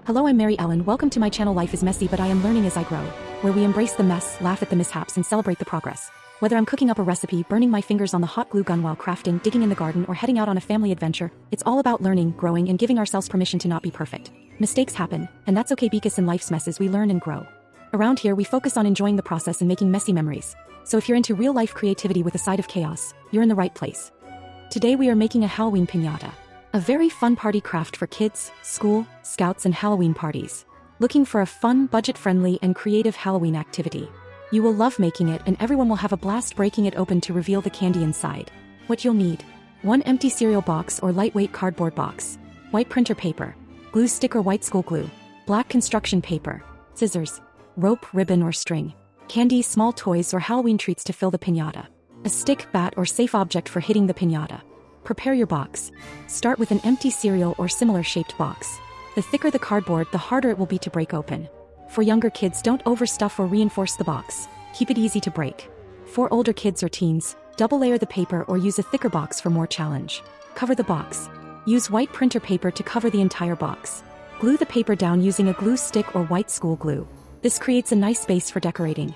Hello, I'm Mary Ellen. Welcome to my channel Life is Messy but I am learning as I grow, where we embrace the mess, laugh at the mishaps and celebrate the progress. Whether I'm cooking up a recipe, burning my fingers on the hot glue gun while crafting, digging in the garden or heading out on a family adventure, it's all about learning, growing and giving ourselves permission to not be perfect. Mistakes happen, and that's okay because in life's messes we learn and grow. Around here we focus on enjoying the process and making messy memories. So if you're into real-life creativity with a side of chaos, you're in the right place. Today we are making a Halloween piñata. A very fun party craft for kids, school, scouts and Halloween parties. Looking for a fun, budget-friendly and creative Halloween activity? You will love making it and everyone will have a blast breaking it open to reveal the candy inside. What you'll need: 1 empty cereal box or lightweight cardboard box, white printer paper, glue stick or white school glue, black construction paper, scissors, rope, ribbon or string, candy, small toys or Halloween treats to fill the piñata, a stick, bat or safe object for hitting the piñata. Prepare your box. Start with an empty cereal or similar shaped box. The thicker the cardboard, the harder it will be to break open. For younger kids, don't overstuff or reinforce the box. Keep it easy to break. For older kids or teens, double layer the paper or use a thicker box for more challenge. Cover the box. Use white printer paper to cover the entire box. Glue the paper down using a glue stick or white school glue. This creates a nice base for decorating.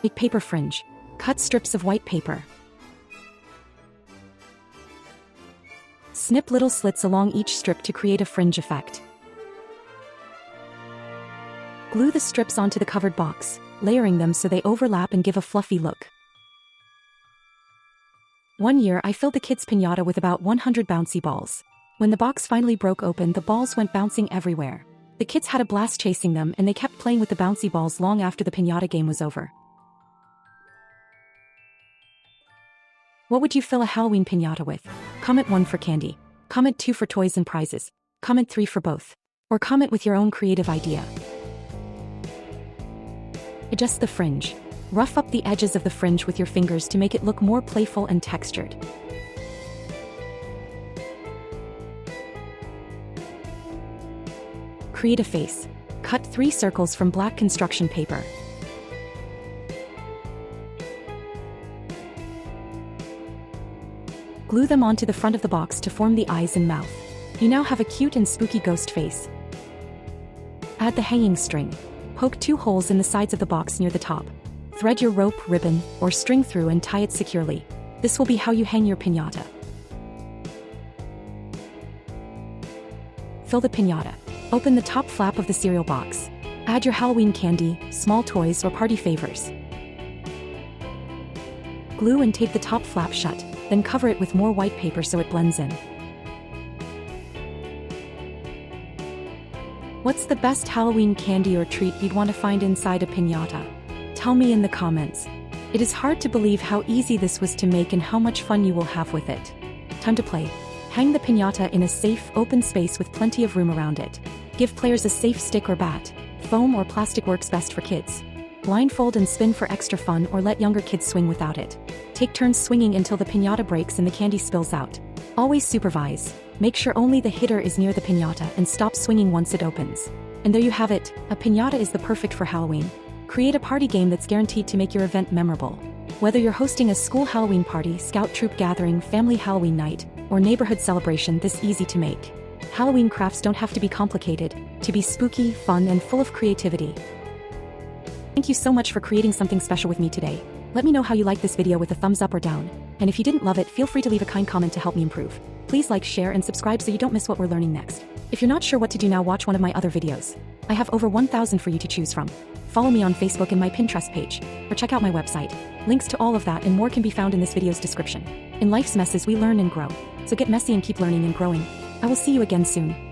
Make paper fringe. Cut strips of white paper. Snip little slits along each strip to create a fringe effect. Glue the strips onto the covered box, layering them so they overlap and give a fluffy look. One year I filled the kids' piñata with about 100 bouncy balls. When the box finally broke open, the balls went bouncing everywhere. The kids had a blast chasing them and they kept playing with the bouncy balls long after the piñata game was over. What would you fill a Halloween piñata with? Comment 1 for candy. Comment 2 for toys and prizes. Comment 3 for both. Or comment with your own creative idea. Adjust the fringe. Rough up the edges of the fringe with your fingers to make it look more playful and textured. Create a face. Cut 3 circles from black construction paper. Glue them onto the front of the box to form the eyes and mouth. You now have a cute and spooky ghost face. Add the hanging string. Poke 2 holes in the sides of the box near the top. Thread your rope, ribbon, or string through and tie it securely. This will be how you hang your piñata. Fill the piñata. Open the top flap of the cereal box. Add your Halloween candy, small toys, or party favors. Glue and tape the top flap shut, then cover it with more white paper so it blends in. What's the best Halloween candy or treat you'd want to find inside a piñata? Tell me in the comments. It is hard to believe how easy this was to make and how much fun you will have with it. Time to play. Hang the piñata in a safe, open space with plenty of room around it. Give players a safe stick or bat. Foam or plastic works best for kids. Blindfold and spin for extra fun or let younger kids swing without it. Take turns swinging until the piñata breaks and the candy spills out. Always supervise. Make sure only the hitter is near the piñata and stop swinging once it opens. And there you have it, a piñata is the perfect for Halloween. Create a party game that's guaranteed to make your event memorable. Whether you're hosting a school Halloween party, scout troop gathering, family Halloween night, or neighborhood celebration, this easy to make. Halloween crafts don't have to be complicated to be spooky, fun, and full of creativity. Thank you so much for creating something special with me today. Let me know how you like this video with a thumbs up or down. And if you didn't love it, feel free to leave a kind comment to help me improve. Please like, share, and subscribe so you don't miss what we're learning next. If you're not sure what to do now, watch one of my other videos. I have over 1,000 for you to choose from. Follow me on Facebook and my Pinterest page, or check out my website. Links to all of that and more can be found in this video's description. In life's messes, we learn and grow. So get messy and keep learning and growing. I will see you again soon.